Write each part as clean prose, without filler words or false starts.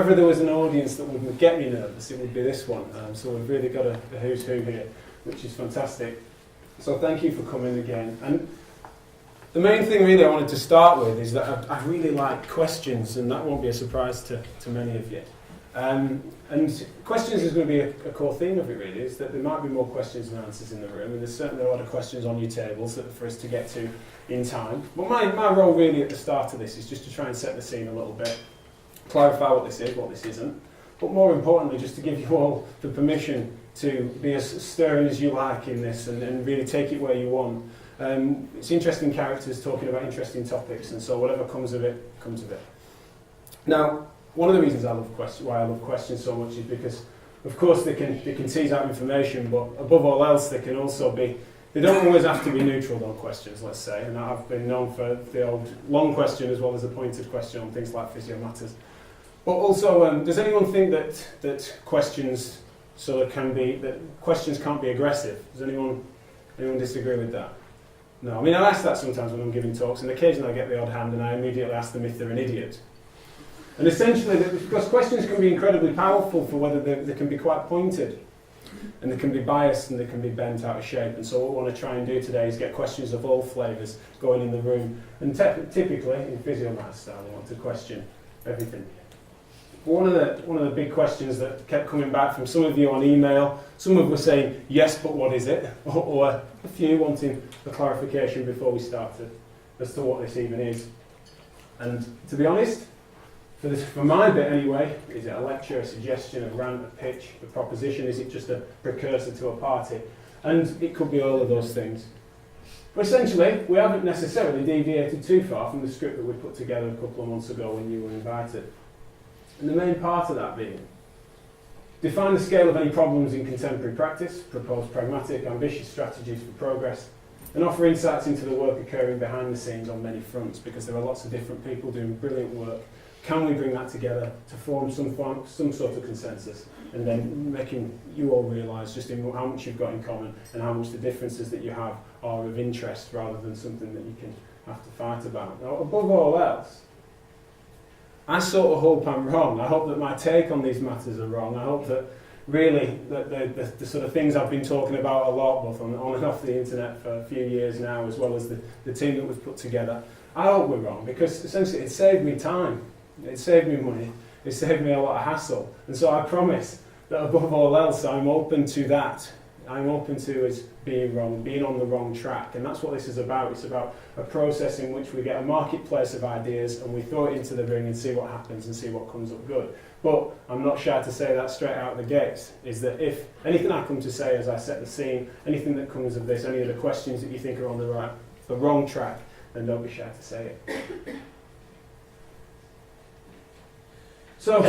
ever there was an audience that would get me nervous, it would be this one. So we've really got a who's who here, which is fantastic. So thank you for coming again. And the main thing really I wanted to start with is that I really like questions, and that won't be a surprise to many of you. And questions is going to be a core theme of it really, is that there might be more questions than answers in the room, and there's certainly a lot of questions on your tables for us to get to in time. But my role really at the start of this is just to try and set the scene a little bit, clarify what this is, what this isn't, but more importantly just to give you all the permission to be as stirring as you like in this and really take it where you want. It's interesting characters talking about interesting topics, and so whatever comes of it, comes of it. Now, one of the reasons why I love questions so much is because, of course, they can tease out information, but above all else, they can also be. They don't always have to be neutral on questions, let's say, and I've been known for the old long question as well as a pointed question on things like physio matters. But also, does anyone think that questions questions can't be aggressive? Does anyone disagree with that? No, I mean, I ask that sometimes when I'm giving talks, and occasionally I get the odd hand and I immediately ask them if they're an idiot. And essentially, because questions can be incredibly powerful for whether they can be quite pointed, and they can be biased, and they can be bent out of shape. And so what we want to try and do today is get questions of all flavours going in the room. And typically, in physio math style, we want to question everything. One of the big questions that kept coming back from some of you on email, some of you were saying, yes, but what is it? Or a few wanting a clarification before we started as to what this even is. And to be honest, for my bit anyway, is it a lecture, a suggestion, a rant, a pitch, a proposition? Is it just a precursor to a party? And it could be all of those things. But essentially, we haven't necessarily deviated too far from the script that we put together a couple of months ago when you were invited. And the main part of that being, define the scale of any problems in contemporary practice, propose pragmatic, ambitious strategies for progress, and offer insights into the work occurring behind the scenes on many fronts, because there are lots of different people doing brilliant work. Can we bring that together to form some sort of consensus, and then making you all realise just how much you've got in common and how much the differences that you have are of interest rather than something that you can have to fight about. Now, above all else, I sort of hope I'm wrong. I hope that my take on these matters are wrong. I hope that really that the sort of things I've been talking about a lot, both on and off the internet for a few years now, as well as the team that we've put together, I hope we're wrong, because essentially it saved me time, it saved me money, it saved me a lot of hassle. And so I promise that above all else I'm open to that. I'm open to us being wrong, being on the wrong track, and that's what this is about. It's about a process in which we get a marketplace of ideas and we throw it into the ring and see what happens and see what comes up good. But I'm not shy to say that straight out of the gates, is that if anything I come to say as I set the scene, anything that comes of this, any of the questions that you think are on the wrong track, then don't be shy to say it. So,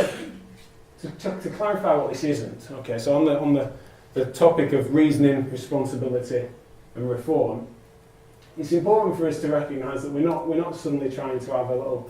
to clarify what this isn't, okay, so on the topic of reasoning, responsibility and reform, it's important for us to recognise that we're not suddenly trying to have a little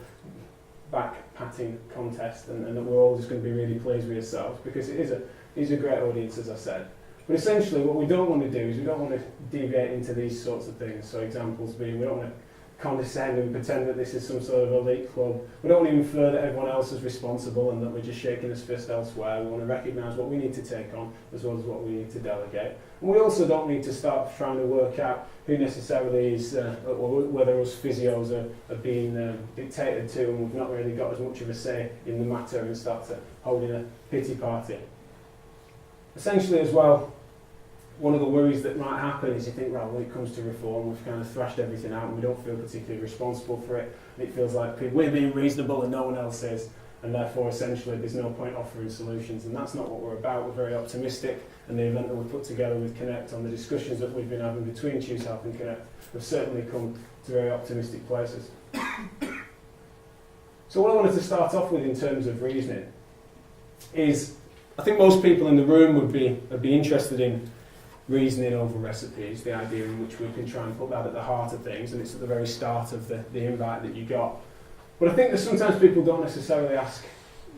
back-patting contest and that we're all just going to be really pleased with ourselves, because it is a great audience, as I said. But essentially what we don't want to do is we don't want to deviate into these sorts of things. So examples being, we don't want to condescend and pretend that this is some sort of elite club. We don't want to infer that everyone else is responsible and that we're just shaking his fist elsewhere. We want to recognise what we need to take on as well as what we need to delegate. And we also don't need to start trying to work out who necessarily is, or whether us physios are being dictated to and we've not really got as much of a say in the matter, and start to holding a pity party. Essentially as well, one of the worries that might happen is you think, well, when it comes to reform, we've kind of thrashed everything out and we don't feel particularly responsible for it. And it feels like we're being reasonable and no one else is, and therefore essentially there's no point offering solutions. And that's not what we're about. We're very optimistic, and the event that we put together with Connect, on the discussions that we've been having between Choose Health and Connect, have certainly come to very optimistic places. So what I wanted to start off with in terms of reasoning is, I think most people in the room would be interested in reasoning over recipes, the idea in which we can try and put that at the heart of things, and it's at the very start of the invite that you got. But I think that sometimes people don't necessarily ask,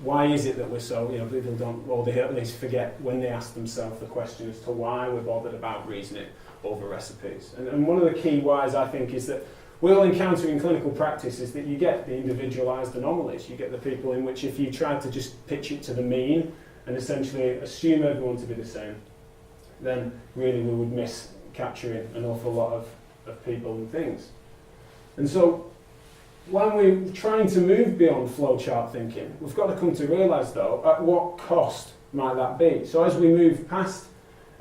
why is it that we're so, people don't, or they at least forget when they ask themselves the question as to why we're bothered about reasoning over recipes. And one of the key whys, I think, is that we all encounter in clinical practice is that you get the individualised anomalies. You get the people in which if you tried to just pitch it to the mean and essentially assume everyone to be the same, then really we would miss capturing an awful lot of people and things. And so when we're trying to move beyond flowchart thinking, we've got to come to realise though, at what cost might that be? So as we move past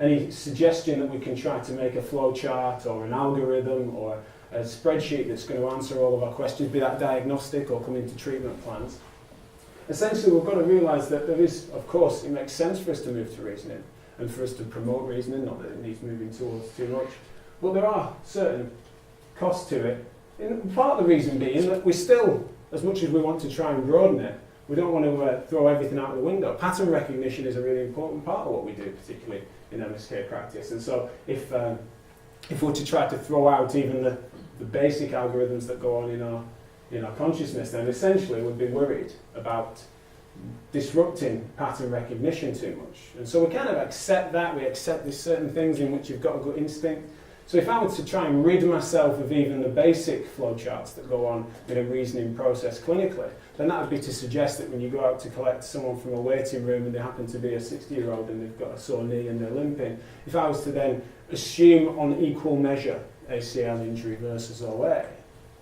any suggestion that we can try to make a flowchart or an algorithm or a spreadsheet that's going to answer all of our questions, be that diagnostic or come into treatment plans, essentially we've got to realise that there is, of course, it makes sense for us to move to reasoning and for us to promote reasoning, not that it needs moving towards too much, but there are certain costs to it. And part of the reason being that we still, as much as we want to try and broaden it, we don't want to throw everything out the window. Pattern recognition is a really important part of what we do, particularly in MSK practice. And so if we're to try to throw out even the basic algorithms that go on in our consciousness, then essentially we'd be worried about disrupting pattern recognition too much. And so we kind of accept that. We accept there's certain things in which you've got a good instinct. So if I were to try and rid myself of even the basic flowcharts that go on in a reasoning process clinically, then that would be to suggest that when you go out to collect someone from a waiting room and they happen to be a 60-year-old and they've got a sore knee and they're limping, if I was to then assume on equal measure ACL injury versus OA,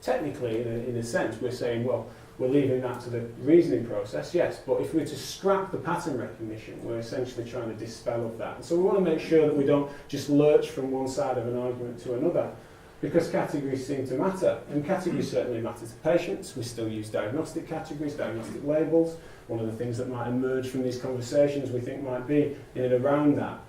technically, in a sense, we're saying, well, we're leaving that to the reasoning process, yes, but if we were to scrap the pattern recognition, we're essentially trying to dispel of that. And so we want to make sure that we don't just lurch from one side of an argument to another, because categories seem to matter, and categories certainly matter to patients. We still use diagnostic categories, diagnostic labels. One of the things that might emerge from these conversations we think might be in and around that.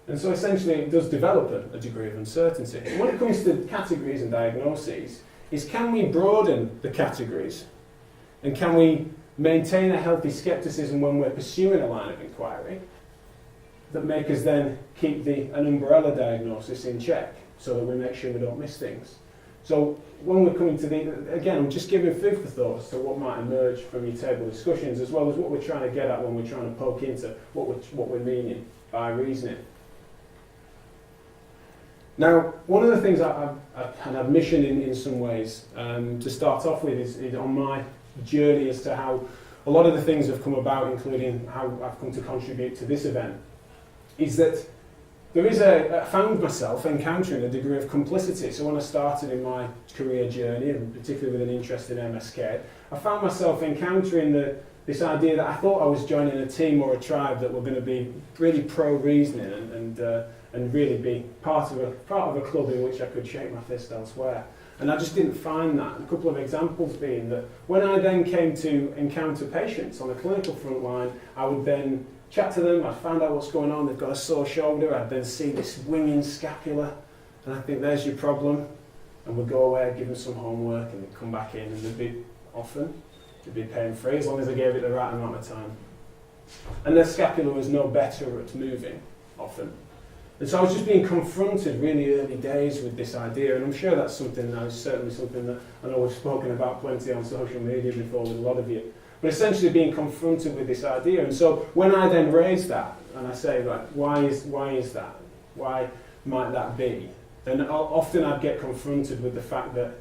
And so essentially it does develop a degree of uncertainty. And when it comes to categories and diagnoses, is can we broaden the categories and can we maintain a healthy scepticism when we're pursuing a line of inquiry that make us then keep an umbrella diagnosis in check so that we make sure we don't miss things. So when we're coming to again, I'm just giving food for thought as to what might emerge from your table discussions as well as what we're trying to get at when we're trying to poke into what we're meaning by reasoning. Now, one of the things I have mission in some ways to start off with is on my journey as to how a lot of the things have come about, including how I've come to contribute to this event, is that there is I found myself encountering a degree of complicity. So when I started in my career journey, and particularly with an interest in MSK, I found myself encountering this idea that I thought I was joining a team or a tribe that were going to be really pro-reasoning and really be part of a club in which I could shake my fist elsewhere. And I just didn't find that. A couple of examples being that when I then came to encounter patients on the clinical front line, I would then chat to them, I'd find out what's going on, they've got a sore shoulder, I'd then see this winging scapula, and I think there's your problem, and we'd go away, I'd give them some homework, and they'd come back in, and they'd be pain-free, as long as they gave it the right amount of time. And their scapula was no better at moving, often. And so I was just being confronted really early days with this idea, and I'm sure that's something that is certainly something that I know we've spoken about plenty on social media before with a lot of you. But essentially being confronted with this idea. And so when I then raise that, and I say, like, why is that? Why might that be? Then often I'd get confronted with the fact that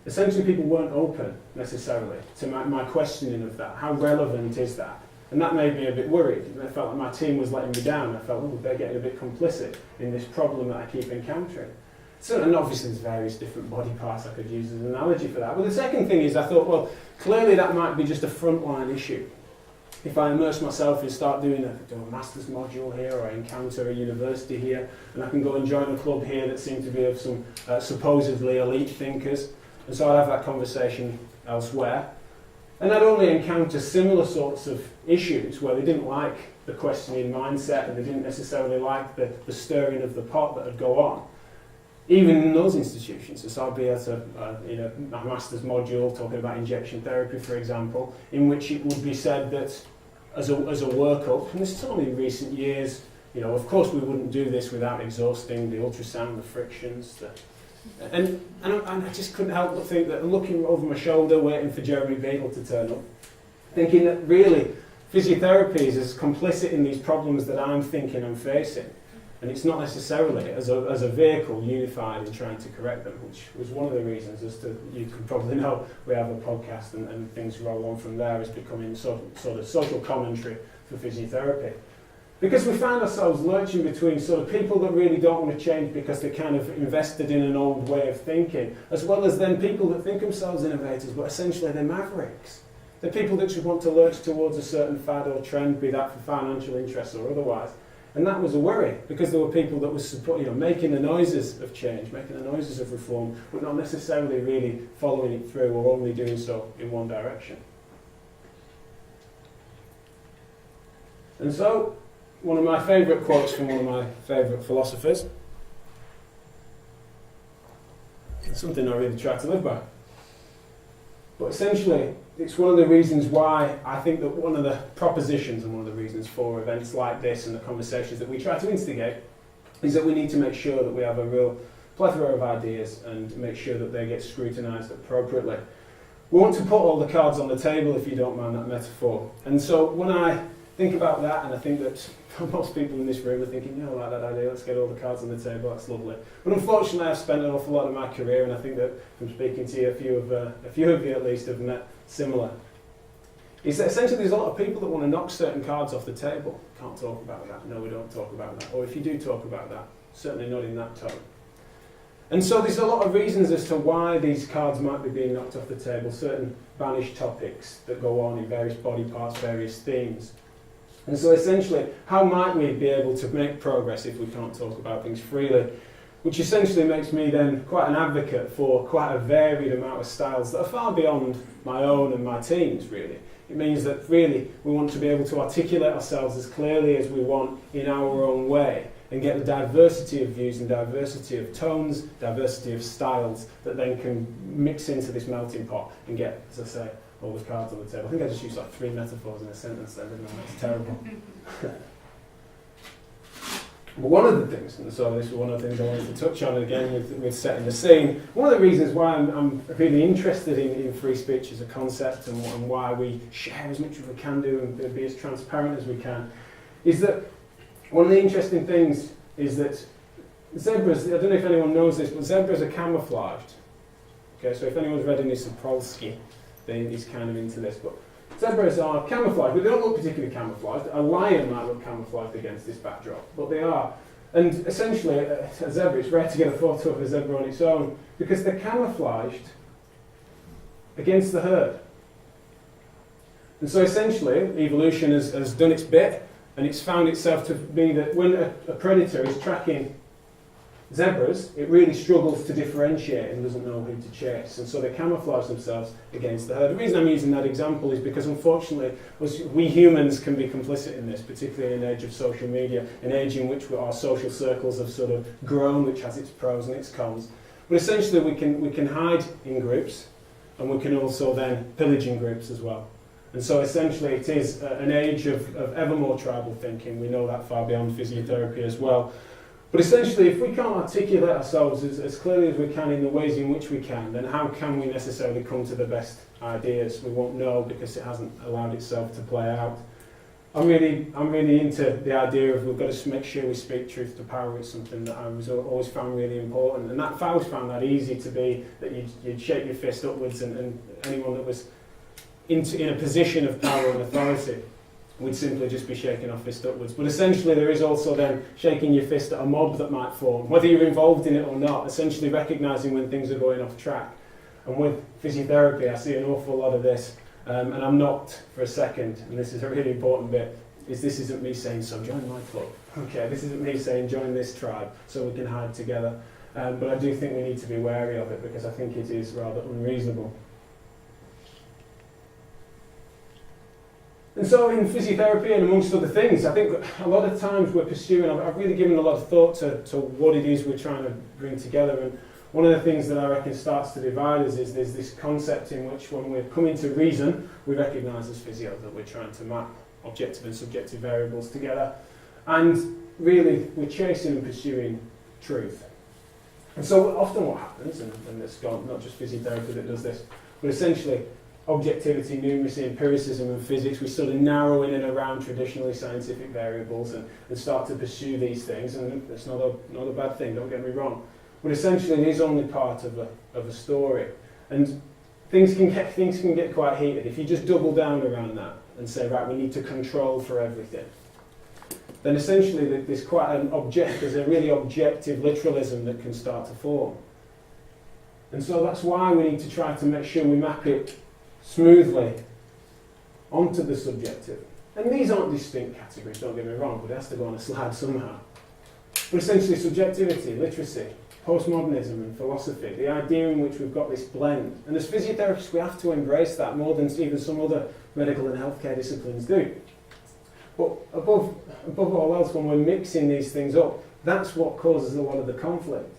essentially people weren't open necessarily to my questioning of that. How relevant is that? And that made me a bit worried. I felt like my team was letting me down. I felt, oh, they're getting a bit complicit in this problem that I keep encountering. So, and obviously there's various different body parts I could use as an analogy for that. But the second thing is I thought, well, clearly that might be just a frontline issue. If I immerse myself and start doing a master's module here, or I encounter a university here, and I can go and join a club here that seems to be of some supposedly elite thinkers, and so I'd have that conversation elsewhere. And I'd only encounter similar sorts of issues where they didn't like the questioning mindset and they didn't necessarily like the stirring of the pot that would go on. Even in those institutions, so I'd be at a master's module talking about injection therapy, for example, in which it would be said that as a workup, and this is only in recent years, of course we wouldn't do this without exhausting the ultrasound, the frictions, and I just couldn't help but think that looking over my shoulder, waiting for Jeremy Beadle to turn up, thinking that really physiotherapy is as complicit in these problems that I'm thinking I'm facing And it's not necessarily as a vehicle unified in trying to correct them, which was one of the reasons, as to, you can probably know, we have a podcast and things roll on from there, as becoming sort of social commentary for physiotherapy. Because we find ourselves lurching between sort of people that really don't want to change because they're kind of invested in an old way of thinking, as well as then people that think themselves innovators, but essentially they're mavericks. They're people that just want to lurch towards a certain fad or trend, be that for financial interests or otherwise. And that was a worry, because there were people that were making the noises of change, making the noises of reform, but not necessarily really following it through, or only doing so in one direction. And so, one of my favourite quotes from one of my favourite philosophers, it's something I really try to live by. But essentially, it's one of the reasons why I think that one of the propositions and one of the reasons for events like this and the conversations that we try to instigate is that we need to make sure that we have a real plethora of ideas and make sure that they get scrutinised appropriately. We want to put all the cards on the table, if you don't mind that metaphor. And so when I think about that, and I think that most people in this room are thinking, I like that idea, let's get all the cards on the table, that's lovely. But unfortunately, I've spent an awful lot of my career, and I think that from speaking to you, a few of you at least have met similar. Is that essentially there's a lot of people that want to knock certain cards off the table. Can't talk about that. No, we don't talk about that. Or if you do talk about that, certainly not in that tone. And so there's a lot of reasons as to why these cards might be being knocked off the table, certain banished topics that go on in various body parts, various themes. And so essentially, how might we be able to make progress if we can't talk about things freely? Which essentially makes me then quite an advocate for quite a varied amount of styles that are far beyond my own and my team's, really. It means that really we want to be able to articulate ourselves as clearly as we want in our own way and get the diversity of views and diversity of tones, diversity of styles that then can mix into this melting pot and get, as I say, all the cards on the table. I think I just used like 3 metaphors in a sentence then, didn't I? That's terrible. But one of the things, and so this was one of the things I wanted to touch on again with setting the scene, one of the reasons why I'm really interested in free speech as a concept and why we share as much as we can do and be as transparent as we can, is that one of the interesting things is that zebras, I don't know if anyone knows this, but zebras are camouflaged. Okay, so if anyone's read any Sapolsky, he's kind of into this, but zebras are camouflaged, but they don't look particularly camouflaged. A lion might look camouflaged against this backdrop, but they are. And essentially, a zebra, it's rare to get a photo of a zebra on its own, because they're camouflaged against the herd. And so essentially, evolution has done its bit, and it's found itself to be that when a predator is tracking zebras, it really struggles to differentiate and doesn't know who to chase, and so they camouflage themselves against the herd. The reason I'm using that example is because unfortunately we humans can be complicit in this, particularly in an age of social media, an age in which our social circles have sort of grown, which has its pros and its cons. But essentially we can hide in groups, and we can also then pillage in groups as well. And so essentially it is an age of ever more tribal thinking. We know that far beyond physiotherapy as well. But essentially, if we can't articulate ourselves as clearly as we can in the ways in which we can, then how can we necessarily come to the best ideas? We won't know because it hasn't allowed itself to play out. I'm really into the idea of we've got to make sure we speak truth to power. It's something that I was always found really important, and that I always found that easy to be, that you'd shake your fist upwards, and anyone that was in a position of power and authority would simply just be shaking our fist upwards. But essentially there is also then shaking your fist at a mob that might form, whether you're involved in it or not, essentially recognising when things are going off track. And with physiotherapy I see an awful lot of this, and I'm not for a second, and this is a really important bit, is this isn't me saying, so join my club. Okay, this isn't me saying join this tribe so we can hide together. But I do think we need to be wary of it, because I think it is rather unreasonable. And so in physiotherapy and amongst other things, I think a lot of times we're pursuing, I've really given a lot of thought to what it is we're trying to bring together, and one of the things that I reckon starts to divide us is there's this concept in which when we're coming to reason, we recognise as physio that we're trying to map objective and subjective variables together, and really we're chasing and pursuing truth. And so often what happens, and it's not just physiotherapy that does this, but essentially objectivity, numeracy, empiricism and physics, we sort of narrow in and around traditionally scientific variables and start to pursue these things, and it's not a bad thing, don't get me wrong. But essentially it is only part of a story. And things can get quite heated if you just double down around that and say, right, we need to control for everything. Then essentially there's there's a really objective literalism that can start to form. And so that's why we need to try to make sure we map it smoothly onto the subjective. And these aren't distinct categories, don't get me wrong, but it has to go on a slide somehow. But essentially subjectivity, literacy, postmodernism and philosophy, the idea in which we've got this blend. And as physiotherapists we have to embrace that more than even some other medical and healthcare disciplines do. But above all else, when we're mixing these things up, that's what causes a lot of the conflict.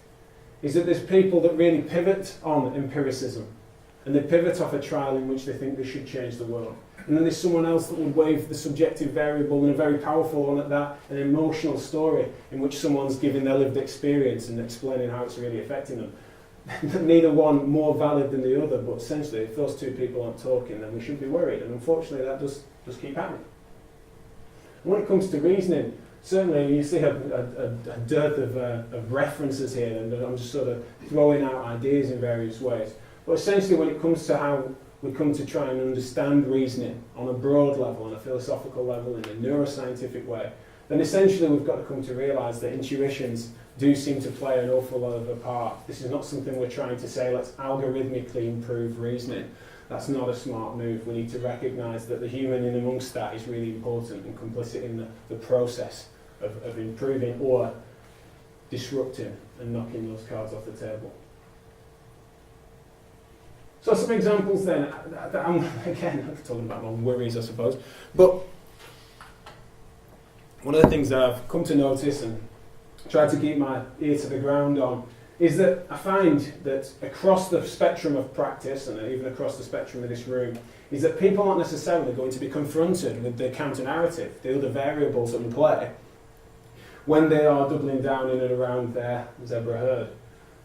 Is that there's people that really pivot on empiricism, and they pivot off a trial in which they think they should change the world. And then there's someone else that would wave the subjective variable, and a very powerful one at that, an emotional story in which someone's giving their lived experience and explaining how it's really affecting them. Neither one more valid than the other, but essentially if those two people aren't talking, then we should be worried. And unfortunately that does keep happening. When it comes to reasoning, certainly you see a dearth of references here, and I'm just sort of throwing out ideas in various ways. But essentially when it comes to how we come to try and understand reasoning on a broad level, on a philosophical level, in a neuroscientific way, then essentially we've got to come to realise that intuitions do seem to play an awful lot of a part. This is not something we're trying to say, let's algorithmically improve reasoning. That's not a smart move. We need to recognise that the human in amongst that is really important and complicit in the process of improving or disrupting and knocking those cards off the table. So some examples then, again, talking about my worries I suppose, but one of the things that I've come to notice and tried to keep my ear to the ground on is that I find that across the spectrum of practice, and even across the spectrum of this room, is that people aren't necessarily going to be confronted with the counter-narrative, the other variables in play, when they are doubling down in and around their zebra herd.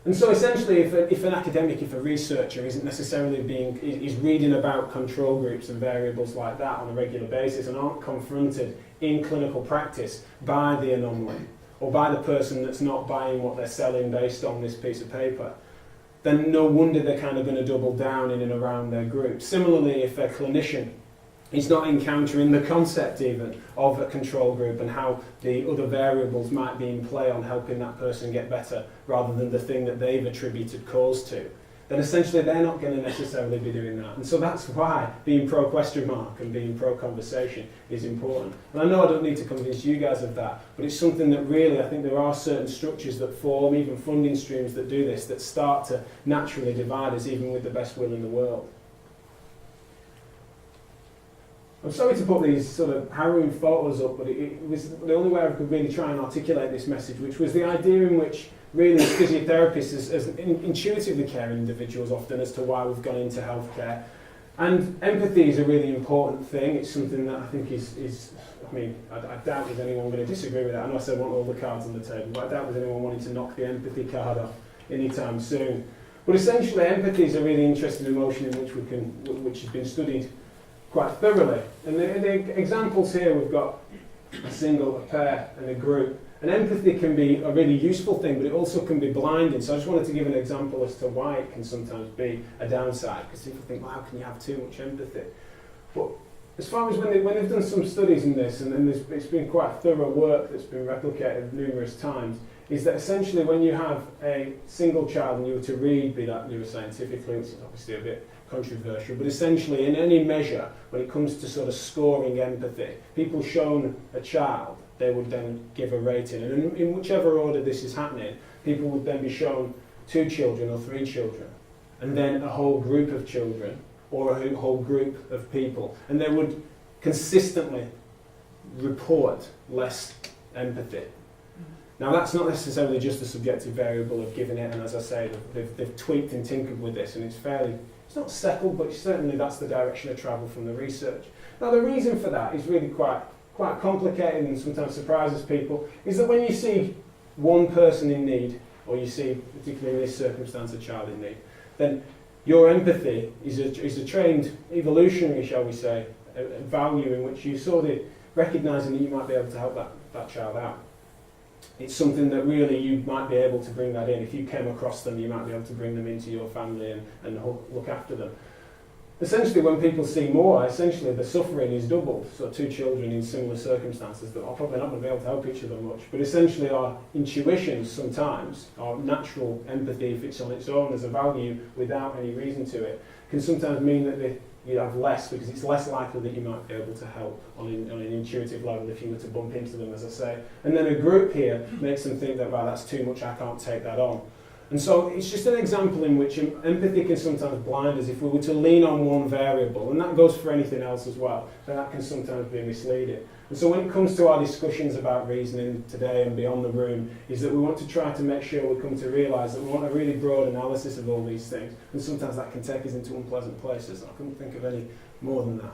And so essentially, if an academic, if a researcher isn't necessarily is reading about control groups and variables like that on a regular basis and aren't confronted in clinical practice by the anomaly, or by the person that's not buying what they're selling based on this piece of paper, then no wonder they're kind of going to double down in and around their group. Similarly, if a clinician is not encountering the concept even of a control group and how the other variables might be in play on helping that person get better rather than the thing that they've attributed cause to, then essentially they're not going to necessarily be doing that. And so that's why being pro-question mark and being pro-conversation is important. And I know I don't need to convince you guys of that, but it's something that really, I think there are certain structures that form, even funding streams that do this, that start to naturally divide us even with the best will in the world. I'm sorry to put these sort of harrowing photos up, but it was the only way I could really try and articulate this message, which was the idea in which really as physiotherapists, as intuitively caring individuals often as to why we've gone into healthcare. And empathy is a really important thing. It's something that I think is I mean, I doubt there's anyone going to disagree with that. I know I said I want all the cards on the table, but I doubt there's anyone wanting to knock the empathy card off anytime soon. But essentially empathy is a really interesting emotion in which has been studied quite thoroughly. And the examples here, we've got a single, a pair and a group. And empathy can be a really useful thing, but it also can be blinding. So I just wanted to give an example as to why it can sometimes be a downside, because people think, well, how can you have too much empathy? But as far as when they've done some studies in this, and it's been quite thorough work that's been replicated numerous times, is that essentially when you have a single child and you were to read, be that neuroscientifically, which is obviously a bit controversial, but essentially in any measure, when it comes to sort of scoring empathy, people shown a child, they would then give a rating. And in whichever order this is happening, people would then be shown 2 children or 3 children, and then a whole group of children, or a whole group of people. And they would consistently report less empathy. Now that's not necessarily just a subjective variable of giving it, and as I say, they've tweaked and tinkered with this, and it's not settled, but certainly that's the direction of travel from the research. Now the reason for that is really quite complicated and sometimes surprises people, is that when you see one person in need, or you see, particularly in this circumstance, a child in need, then your empathy is a trained, evolutionary, shall we say, a value in which you sort of recognising that you might be able to help that child out. It's something that really you might be able to bring that in. If you came across them, you might be able to bring them into your family and look after them. Essentially, when people see more, essentially the suffering is doubled. So two children in similar circumstances that are probably not going to be able to help each other much. But essentially our intuitions sometimes, our natural empathy, if it's on its own as a value without any reason to it, can sometimes mean that you have less, because it's less likely that you might be able to help on an intuitive level if you were to bump into them, as I say. And then a group here makes them think that, well, that's too much, I can't take that on. And so it's just an example in which empathy can sometimes blind us if we were to lean on one variable, and that goes for anything else as well, then that can sometimes be misleading. And so when it comes to our discussions about reasoning today and beyond the room, is that we want to try to make sure we come to realise that we want a really broad analysis of all these things, and sometimes that can take us into unpleasant places. I couldn't think of any more than that.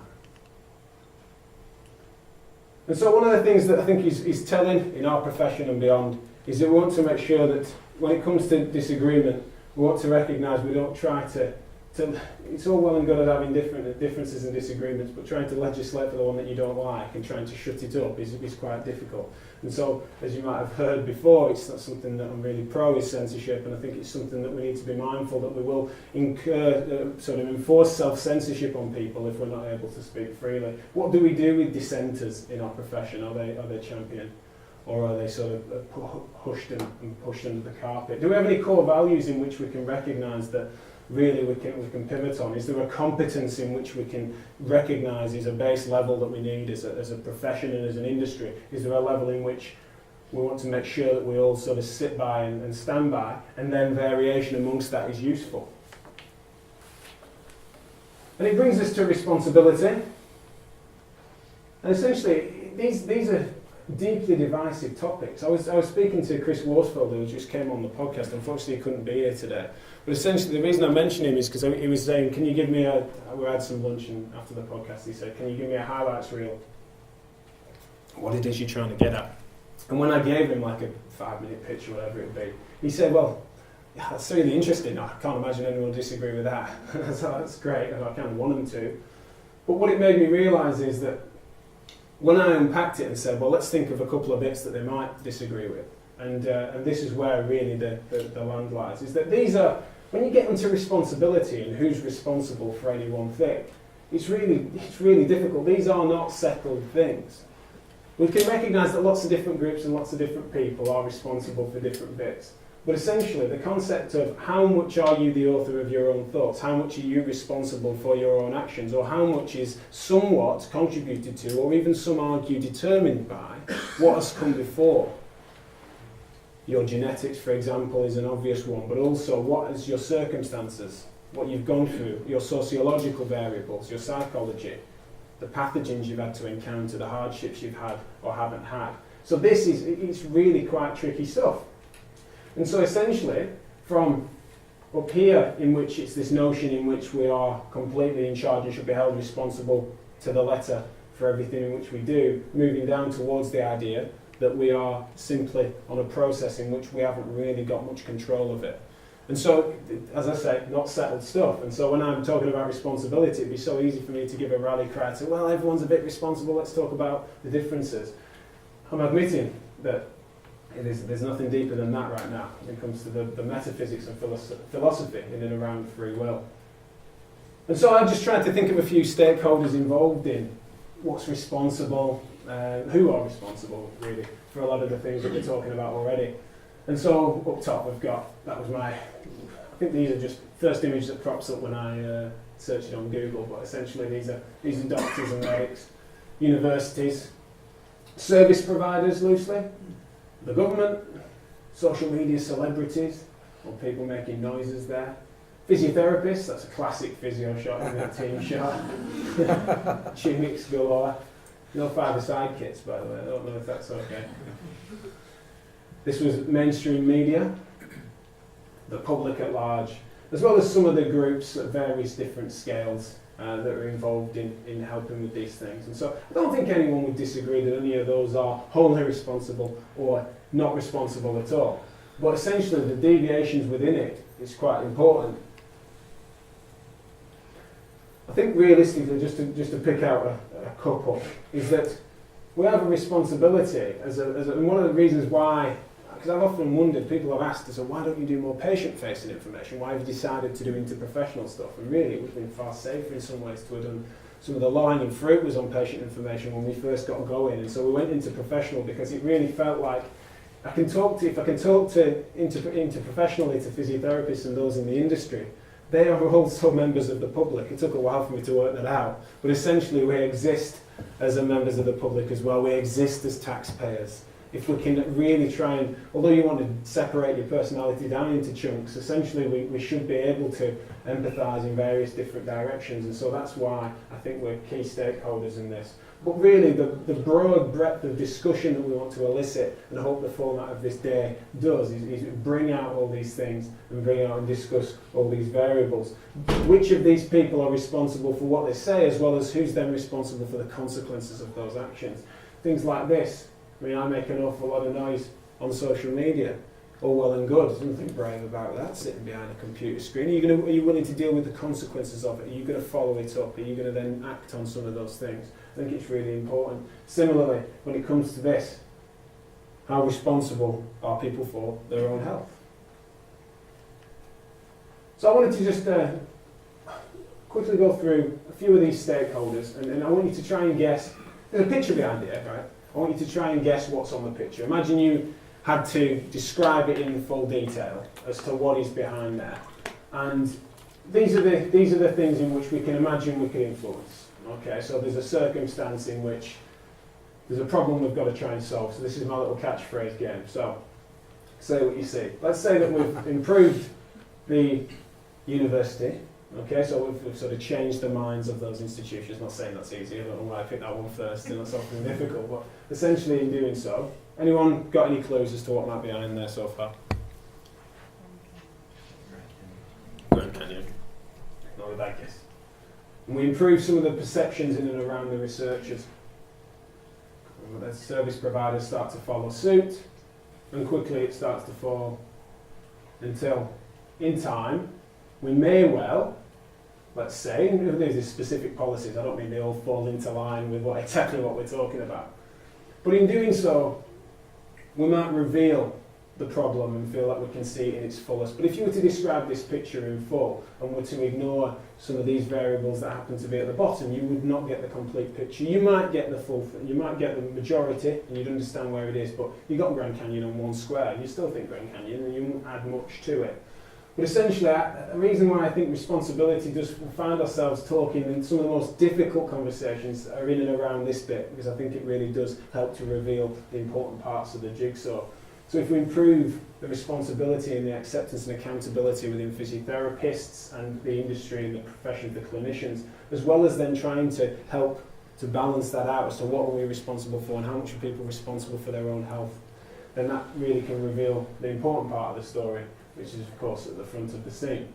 And so one of the things that I think is telling in our profession and beyond is that we want to make sure that when it comes to disagreement, we want to recognise we don't try to it's all well and good at having differences and disagreements, but trying to legislate for the one that you don't like and trying to shut it up is quite difficult. And so, as you might have heard before, it's not something that I'm really pro is censorship, and I think it's something that we need to be mindful that we will enforce self-censorship on people if we're not able to speak freely. What do we do with dissenters in our profession? Are they championed? Or are they sort of hushed and pushed under the carpet? Do we have any core values in which we can recognise that really we can pivot on? Is there a competence in which we can recognise is a base level that we need as a profession and as an industry? Is there a level in which we want to make sure that we all sort of sit by and stand by, and then variation amongst that is useful? And it brings us to responsibility. And essentially, these are deeply divisive topics. I was speaking to Chris Worsfeld, who just came on the podcast. Unfortunately, he couldn't be here today. But essentially, the reason I mention him is because he was saying, can you give me we had some lunch, and after the podcast he said, can you give me a highlights reel? What it is you're trying to get at. And when I gave him like a 5-minute pitch or whatever it be, he said, well, yeah, that's really interesting. I can't imagine anyone will disagree with that. So that's great. I kind of want them to. But what it made me realise is that when I unpacked it and said, well, let's think of a couple of bits that they might disagree with, and this is where really the land lies, is that these are, when you get into responsibility and who's responsible for any one thing, it's really difficult. These are not settled things. We can recognise that lots of different groups and lots of different people are responsible for different bits. But essentially, the concept of how much are you the author of your own thoughts, how much are you responsible for your own actions, or how much is somewhat contributed to, or even some argue determined by, what has come before. Your genetics, for example, is an obvious one, but also what is your circumstances, what you've gone through, your sociological variables, your psychology, the pathogens you've had to encounter, the hardships you've had or haven't had. So it's really quite tricky stuff. And so essentially, from up here, in which it's this notion in which we are completely in charge and should be held responsible to the letter for everything in which we do, moving down towards the idea that we are simply on a process in which we haven't really got much control of it. And so, as I say, not settled stuff. And so when I'm talking about responsibility, it'd be so easy for me to give a rally cry to, well, everyone's a bit responsible, let's talk about the differences. I'm admitting that there's nothing deeper than that right now when it comes to the metaphysics and philosophy in and around free will. And so I just tried to think of a few stakeholders involved in what's responsible, who are responsible, really, for a lot of the things that we're talking about already. And so up top we've got, I think these are just first image that crops up when I search it on Google, but essentially these are doctors and medics, universities, service providers loosely, the government, social media celebrities, or people making noises there. Physiotherapists, that's a classic physio shot, isn't it? Team shot. Chimics galore. No five-a-side kits, by the way, I don't know if that's okay. This was mainstream media, the public at large, as well as some of the groups at various different scales that are involved in helping with these things. And so I don't think anyone would disagree that any of those are wholly responsible or not responsible at all. But essentially the deviations within it is quite important. I think realistically, just to pick out a couple, is that we have a responsibility and one of the reasons why, because I've often wondered, people have asked us, so why don't you do more patient-facing information? Why have you decided to do interprofessional stuff? And really, it would have been far safer in some ways to have done. Some of the low-hanging fruit was on patient information when we first got going, and so we went into professional because it really felt like if I can talk to interprofessionally to physiotherapists and those in the industry, they are also members of the public. It took a while for me to work that out, but essentially we exist as members of the public as well. We exist as taxpayers. If we can really try and, although you want to separate your personality down into chunks, essentially we should be able to empathise in various different directions, and so that's why I think we're key stakeholders in this. But really the broad breadth of discussion that we want to elicit, and I hope the format of this day does, is bring out all these things and bring out and discuss all these variables. Which of these people are responsible for what they say, as well as who's then responsible for the consequences of those actions. Things like this. I mean, I make an awful lot of noise on social media. All well and good. There's nothing brave about that, sitting behind a computer screen. Are you willing to deal with the consequences of it? Are you going to follow it up? Are you going to then act on some of those things? I think it's really important. Similarly, when it comes to this, how responsible are people for their own health? So I wanted to just quickly go through a few of these stakeholders, and I want you to try and guess. There's a picture behind it, right? I want you to try and guess what's on the picture. Imagine you had to describe it in full detail as to what is behind there. And these are the things in which we can imagine we can influence. Okay, so there's a circumstance in which there's a problem we've got to try and solve. So this is my little catchphrase game. So, say what you see. Let's say that we've improved the university. Okay, so we've sort of changed the minds of those institutions. Not saying that's easy, I don't know why I picked that one first, and that's often difficult, but essentially in doing so, anyone got any clues as to what might be behind there so far? Grand Canyon. Not a bad guess. And we improve some of the perceptions in and around the researchers. The service providers start to follow suit, and quickly it starts to fall until, in time, we may well, let's say, and there's these specific policies, I don't mean they all fall into line with exactly what we're talking about, but in doing so, we might reveal the problem and feel like we can see it in its fullest. But if you were to describe this picture in full and were to ignore some of these variables that happen to be at the bottom, you would not get the complete picture. You might get the full thing, you might get the majority and you'd understand where it is, but you got Grand Canyon on one square, you still think Grand Canyon and you won't add much to it. But essentially, the reason why I think responsibility does find ourselves talking in some of the most difficult conversations are in and around this bit, because I think it really does help to reveal the important parts of the jigsaw. So if we improve the responsibility and the acceptance and accountability within physiotherapists and the industry and the profession, the clinicians, as well as then trying to help to balance that out as to what are we responsible for and how much are people responsible for their own health, then that really can reveal the important part of the story, which is of course at the front of the scene.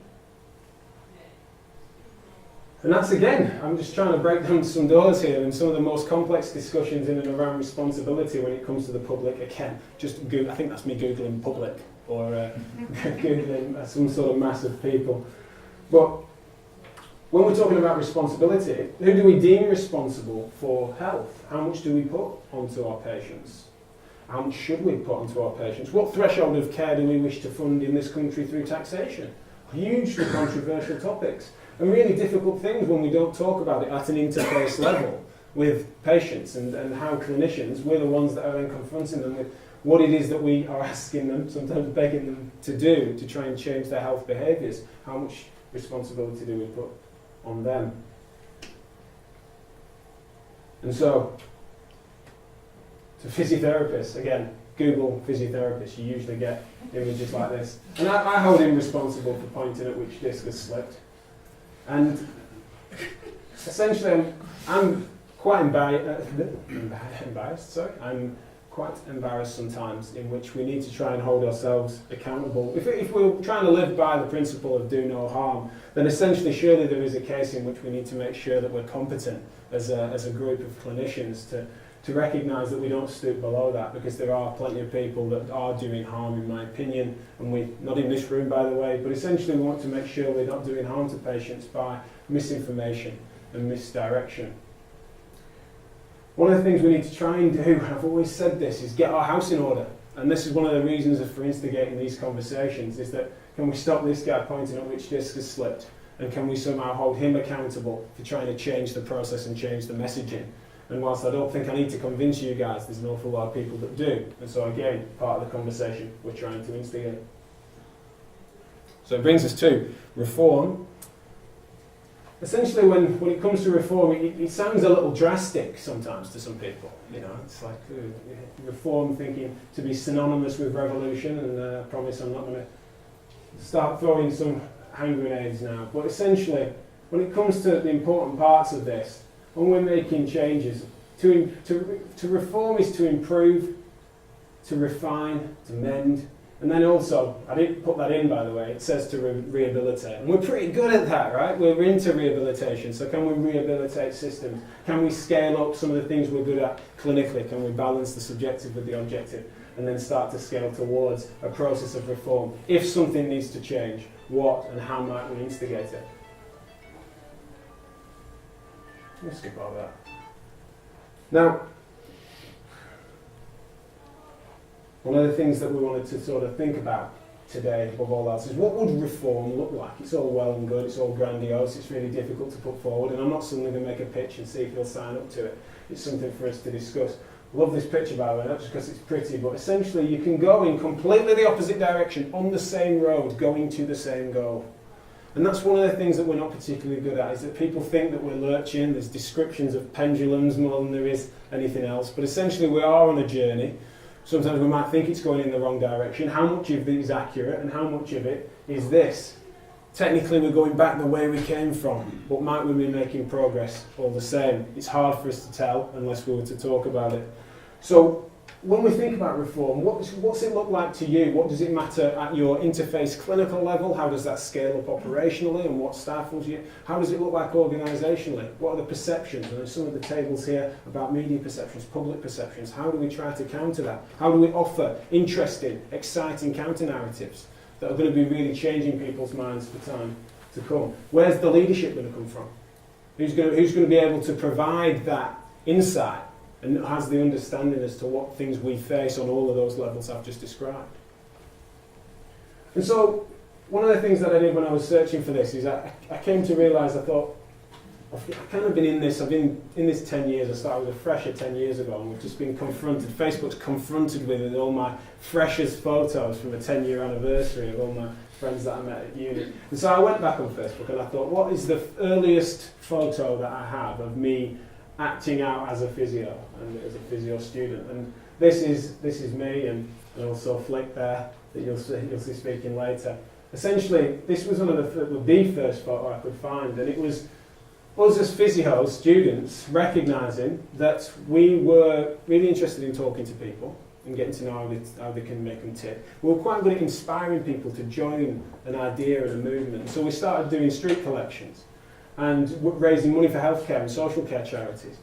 And that's, again, I'm just trying to break down some doors here, and some of the most complex discussions in and around responsibility when it comes to the public. Again, just I think that's me Googling public, or Googling some sort of mass of people. But when we're talking about responsibility, who do we deem responsible for health? How much do we put onto our patients? How much should we put onto our patients? What threshold of care do we wish to fund in this country through taxation? Hugely controversial topics. And really difficult things when we don't talk about it at an interface level with patients and how clinicians, we're the ones that are then confronting them with what it is that we are asking them, sometimes begging them to do to try and change their health behaviours. How much responsibility do we put on them? And so, to physiotherapists, again, Google physiotherapists, you usually get images like this. And I hold him responsible for pointing at which disc has slipped. And essentially, I'm quite embarrassed. I'm quite embarrassed sometimes, in which we need to try and hold ourselves accountable. If we're trying to live by the principle of do no harm, then essentially surely there is a case in which we need to make sure that we're competent as a group of clinicians to to recognise that we don't stoop below that, because there are plenty of people that are doing harm, in my opinion, and we, not in this room by the way, but essentially we want to make sure we're not doing harm to patients by misinformation and misdirection. One of the things we need to try and do, I've always said this, is get our house in order. And this is one of the reasons for instigating these conversations, is that can we stop this guy pointing at which disc has slipped? And can we somehow hold him accountable for trying to change the process and change the messaging? And whilst I don't think I need to convince you guys, there's an awful lot of people that do. And so again, part of the conversation we're trying to instigate. So it brings us to reform. Essentially, when it comes to reform, it sounds a little drastic sometimes to some people. You know, it's like reform thinking to be synonymous with revolution, and I promise I'm not going to start throwing some hand grenades now. But essentially, when it comes to the important parts of this, when we're making changes, to reform is to improve, to refine, to mend. And then also, I didn't put that in by the way, it says to rehabilitate. And we're pretty good at that, right? We're into rehabilitation. So can we rehabilitate systems? Can we scale up some of the things we're good at clinically? Can we balance the subjective with the objective? And then start to scale towards a process of reform. If something needs to change, what and how might we instigate it? Let's skip over that. Now, one of the things that we wanted to sort of think about today, above all else, is what would reform look like? It's all well and good, it's all grandiose, it's really difficult to put forward, and I'm not suddenly going to make a pitch and see if you'll sign up to it. It's something for us to discuss. I love this picture, by the way, not just because it's pretty, but essentially you can go in completely the opposite direction on the same road, going to the same goal. And that's one of the things that we're not particularly good at, is that people think that we're lurching. There's descriptions of pendulums more than there is anything else, but essentially we are on a journey. Sometimes we might think it's going in the wrong direction. How much of it is accurate and how much of it is this? Technically we're going back the way we came from, but might we be making progress all the same? It's hard for us to tell unless we were to talk about it. So when we think about reform, what's it look like to you? What does it matter at your interface clinical level? How does that scale up operationally and what stifles you? How does it look like organisationally? What are the perceptions? And there's some of the tables here about media perceptions, public perceptions. How do we try to counter that? How do we offer interesting, exciting counter-narratives that are going to be really changing people's minds for time to come? Where's the leadership going to come from? Who's going to be able to provide that insight and has the understanding as to what things we face on all of those levels I've just described? And so, one of the things that I did when I was searching for this is I came to realise, I thought, I've kind of been in this, I've been in this 10 years, I started as a fresher 10 years ago, and we've just been confronted, Facebook's confronted with all my freshers photos from a 10-year anniversary of all my friends that I met at uni. And so I went back on Facebook and I thought, what is the earliest photo that I have of me acting out as a physio and as a physio student? And this is me, and also Flick there that you'll see speaking later. Essentially, this was one of the first photo I could find, and it was us as physio students recognising that we were really interested in talking to people and getting to know how they can make them tick. We were quite good at inspiring people to join an idea and a movement. So we started doing street collections and raising money for healthcare and social care charities.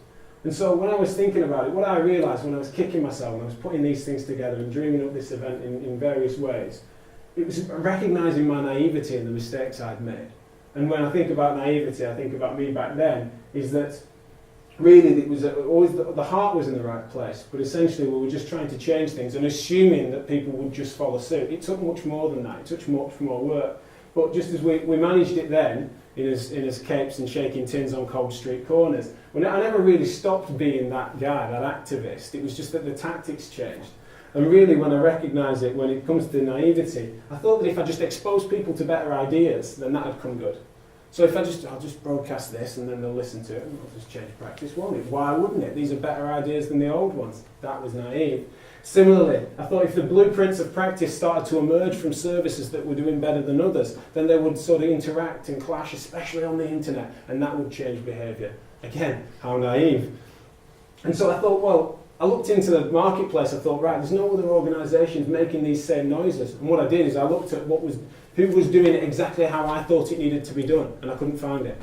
And so when I was thinking about it, what I realised when I was kicking myself and I was putting these things together and dreaming up this event in various ways, it was recognising my naivety and the mistakes I'd made. And when I think about naivety, I think about me back then, is that really it was always the heart was in the right place, but essentially we were just trying to change things and assuming that people would just follow suit. It took much more than that, it took much more work. But just as we managed it then, in his capes and shaking tins on cold street corners, I never really stopped being that guy, that activist. It was just that the tactics changed. And really, when I recognise it, when it comes to naivety, I thought that if I just exposed people to better ideas, then that would come good. So if I'll just broadcast this and then they'll listen to it, and I'll just change practice, won't it? Why wouldn't it? These are better ideas than the old ones. That was naive. Similarly, I thought if the blueprints of practice started to emerge from services that were doing better than others, then they would sort of interact and clash, especially on the internet, and that would change behaviour. Again, how naive. And so I thought, well, I looked into the marketplace, I thought, right, there's no other organisations making these same noises. And what I did is I looked at who was doing it exactly how I thought it needed to be done, and I couldn't find it.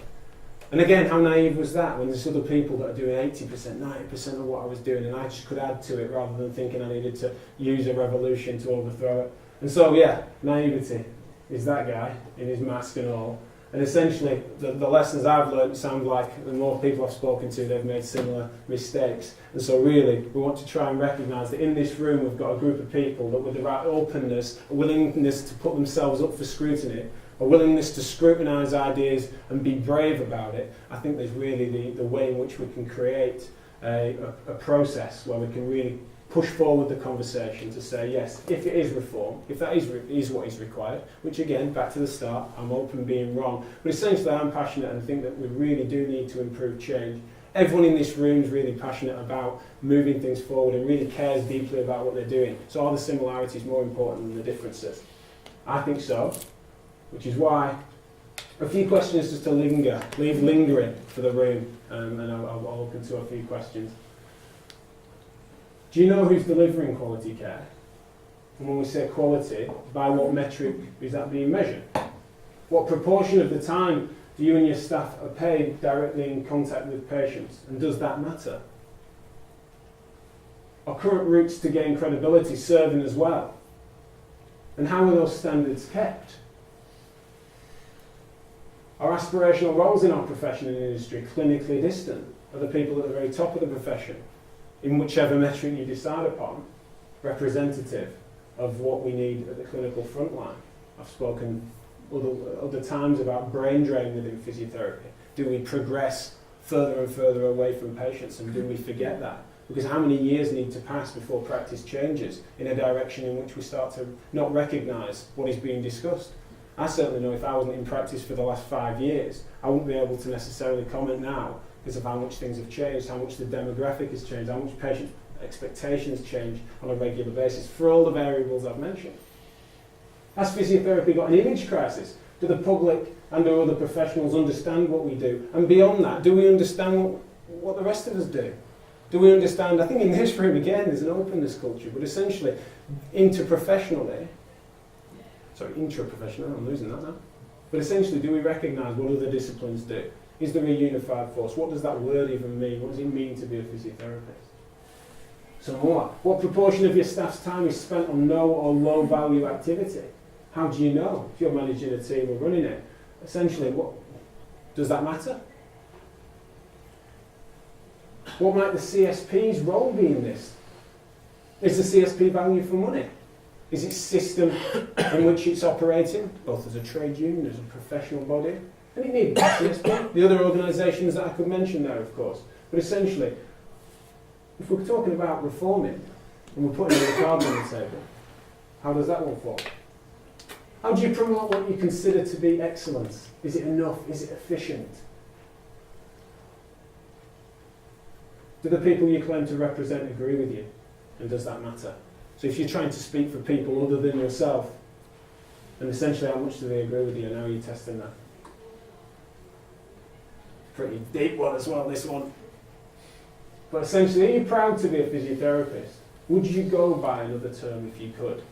And again, how naive was that when there's other people that are doing 80%, 90% of what I was doing, and I just could add to it rather than thinking I needed to use a revolution to overthrow it. And so, yeah, naivety is that guy in his mask and all. And essentially, the lessons I've learned sound like the more people I've spoken to, they've made similar mistakes. And so really, we want to try and recognise that in this room we've got a group of people that with the right openness, a willingness to put themselves up for scrutiny, a willingness to scrutinise ideas and be brave about it. I think there's really the way in which we can create a process where we can really push forward the conversation to say, yes, if it is reform, if that is what is required, which again, back to the start, I'm open being wrong, but essentially I'm passionate and think that we really do need to improve change. Everyone in this room is really passionate about moving things forward and really cares deeply about what they're doing. So are the similarities more important than the differences? I think so, which is why a few questions just to leave lingering for the room, and I'll open to a few questions. Do you know who's delivering quality care? And when we say quality, by what metric is that being measured? What proportion of the time do you and your staff are paid directly in contact with patients? And does that matter? Are current routes to gain credibility serving as well? And how are those standards kept? Are aspirational roles in our profession and industry clinically distant? Are the people at the very top of the profession, in whichever metric you decide upon, representative of what we need at the clinical front line? I've spoken other times about brain drain within physiotherapy. Do we progress further and further away from patients, and do we forget that? Because how many years need to pass before practice changes in a direction in which we start to not recognise what is being discussed? I certainly know if I wasn't in practice for the last 5 years, I wouldn't be able to necessarily comment now because of how much things have changed, how much the demographic has changed, how much patient expectations change on a regular basis for all the variables I've mentioned. Has physiotherapy got an image crisis? Do the public and or other professionals understand what we do? And beyond that, do we understand what the rest of us do? Do we understand, I think in this room again there's an openness culture, but essentially intraprofessionally, I'm losing that now, but essentially do we recognise what other disciplines do? Is there a unified force? What does that word even mean? What does it mean to be a physiotherapist? Some more. What proportion of your staff's time is spent on no or low value activity? How do you know if you're managing a team or running it? Essentially, what does that matter? What might the CSP's role be in this? Is the CSP value for money? Is it system in which it's operating, both as a trade union, as a professional body? And it needs CSP, the other organisations that I could mention there, of course. But essentially, if we're talking about reforming, and we're putting the cards on the table, how does that one fall? How do you promote what you consider to be excellence? Is it enough? Is it efficient? Do the people you claim to represent agree with you? And does that matter? So if you're trying to speak for people other than yourself, then essentially how much do they agree with you and how are you testing that? Pretty deep one as well, this one. But essentially, are you proud to be a physiotherapist? Would you go by another term if you could?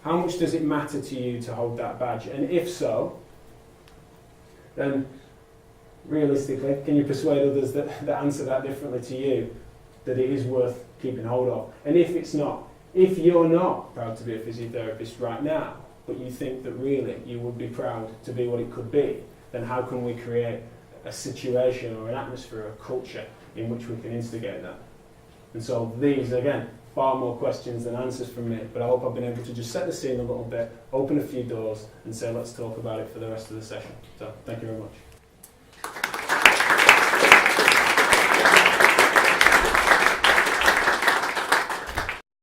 How much does it matter to you to hold that badge? And if so, then realistically, can you persuade others that answer that differently to you, that it is worth keeping hold of? And if it's not, if you're not proud to be a physiotherapist right now, but you think that really you would be proud to be what it could be, then how can we create a situation or an atmosphere or a culture in which we can instigate that? And so these, again, far more questions than answers from me, but I hope I've been able to just set the scene a little bit, open a few doors, and say let's talk about it for the rest of the session. So thank you very much.